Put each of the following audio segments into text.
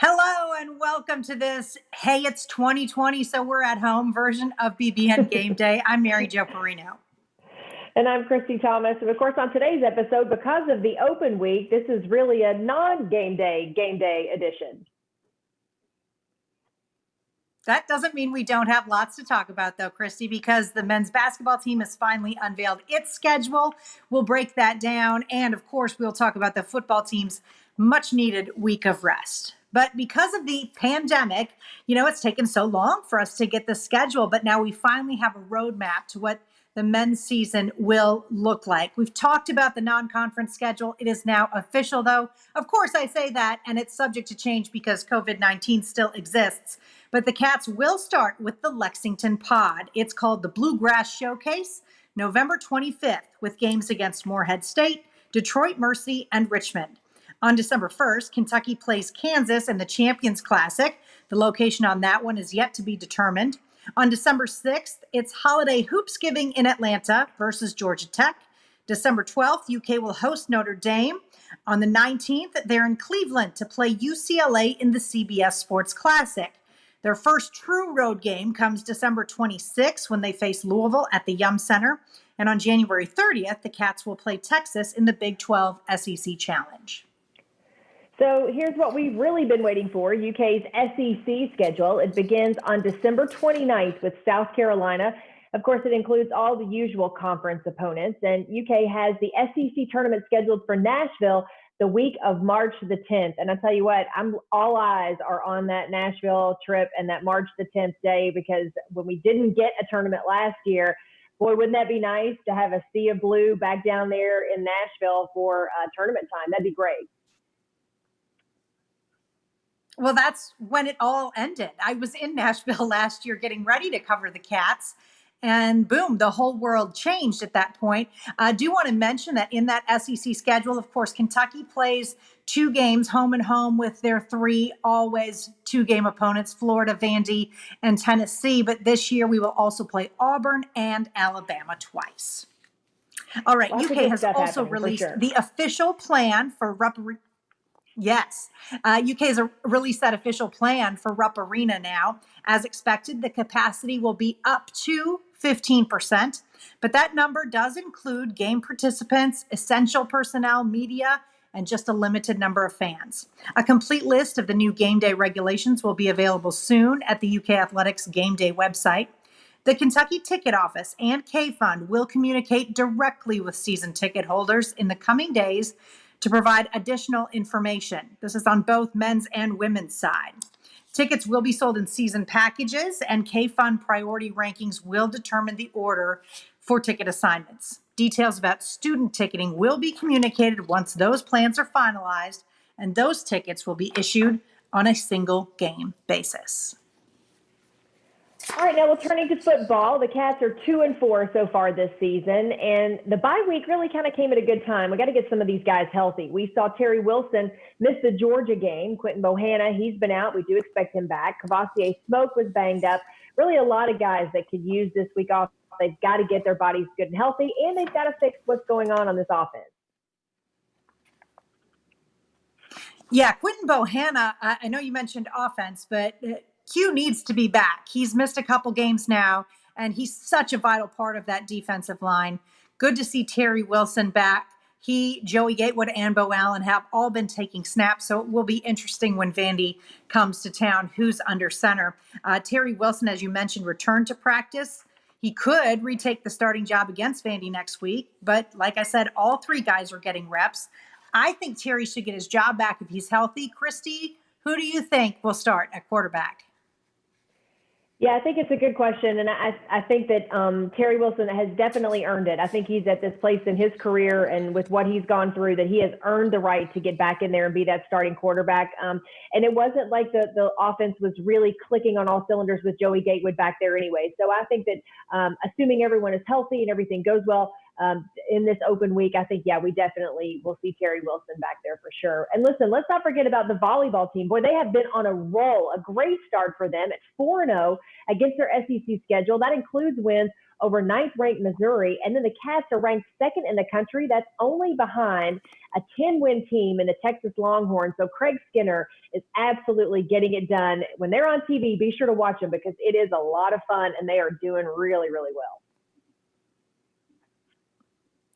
Hello and welcome to this, hey, it's 2020, so we're at home version of BBN Game Day. I'm Mary Jo Perino. And I'm Christi Thomas. And of course, on today's episode, because of the open week, this is really a non-game day edition. That doesn't mean we don't have lots to talk about, though, Christi, because the men's basketball team has finally unveiled its schedule. We'll break that down. And of course, we'll talk about the football team's much needed week of rest. But because of the pandemic, it's taken so long for us to get the schedule. But now we finally have a roadmap to what the men's season will look like. We've talked about the non-conference schedule. It is now official, though. Of course, I say that, and it's subject to change because COVID-19 still exists. But the Cats will start with the Lexington Pod. It's called the Bluegrass Showcase, November 25th, with games against Morehead State, Detroit Mercy, and Richmond. On December 1st, Kentucky plays Kansas in the Champions Classic. The location on that one is yet to be determined. On December 6th, it's Holiday Hoopsgiving in Atlanta versus Georgia Tech. December 12th, UK will host Notre Dame. On the 19th, they're in Cleveland to play UCLA in the CBS Sports Classic. Their first true road game comes December 26th when they face Louisville at the Yum Center. And on January 30th, the Cats will play Texas in the Big 12 SEC Challenge. So here's what we've really been waiting for, UK's SEC schedule. It begins on December 29th with South Carolina. Of course, it includes all the usual conference opponents. And UK has the SEC tournament scheduled for Nashville the week of March the 10th. And I'll tell you what, all eyes are on that Nashville trip and that March the 10th day, because when we didn't get a tournament last year, boy, wouldn't that be nice to have a sea of blue back down there in Nashville for tournament time? That'd be great. Well, that's when it all ended. I was in Nashville last year getting ready to cover the Cats. And boom, the whole world changed at that point. I do want to mention that in that SEC schedule, of course, Kentucky plays 2 games home and home with their 3 always 2-game opponents, Florida, Vandy, and Tennessee. But this year we will also play Auburn and Alabama twice. All right, UK has also released the official plan for Yes, UK has released that official plan for Rupp Arena now. As expected, the capacity will be up to 15%, but that number does include game participants, essential personnel, media, and just a limited number of fans. A complete list of the new game day regulations will be available soon at the UK Athletics Game Day website. The Kentucky Ticket Office and K-Fund will communicate directly with season ticket holders in the coming days to provide additional information. This is on both men's and women's side. Tickets will be sold in season packages, and K-Fund priority rankings will determine the order for ticket assignments. Details about student ticketing will be communicated once those plans are finalized, and those tickets will be issued on a single game basis. All right, now we're turning to football. The Cats are 2-4 so far this season, and the bye week really kind of came at a good time. We got to get some of these guys healthy. We saw Terry Wilson miss the Georgia game. Quentin Bohanna, he's been out. We do expect him back. Cavassier Smoke was banged up. Really a lot of guys that could use this week off. They've got to get their bodies good and healthy, and they've got to fix what's going on this offense. Yeah, Quentin Bohanna, I know you mentioned offense, but Q needs to be back. He's missed a couple games now, and he's such a vital part of that defensive line. Good to see Terry Wilson back. He, Joey Gatewood, and Bo Allen have all been taking snaps, so it will be interesting when Vandy comes to town who's under center. Terry Wilson, as you mentioned, returned to practice. He could retake the starting job against Vandy next week, but like I said, all 3 guys are getting reps. I think Terry should get his job back if he's healthy. Christi, who do you think will start at quarterback? Yeah, I think it's a good question, and I think that Terry Wilson has definitely earned it. I think he's at this place in his career and with what he's gone through that he has earned the right to get back in there and be that starting quarterback. And it wasn't like the offense was really clicking on all cylinders with Joey Gatewood back there anyway. So I think that assuming everyone is healthy and everything goes well, in this open week, I think, yeah, we definitely will see Terry Wilson back there for sure. And listen, let's not forget about the volleyball team. Boy, they have been on a roll, a great start for them at 4-0 against their SEC schedule. That includes wins over ninth-ranked Missouri. And then the Cats are ranked second in the country. That's only behind a 10-win team in the Texas Longhorns. So Craig Skinner is absolutely getting it done. When they're on TV, be sure to watch them because it is a lot of fun and they are doing really, really well.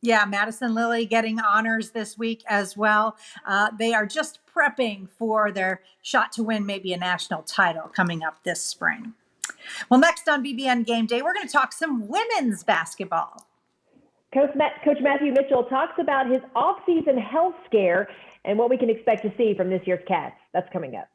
Yeah, Madison Lilly getting honors this week as well. They are just prepping for their shot to win maybe a national title coming up this spring. Well, next on BBN Game Day, we're going to talk some women's basketball. Coach Matthew Mitchell talks about his off-season health scare and what we can expect to see from this year's Cats. That's coming up.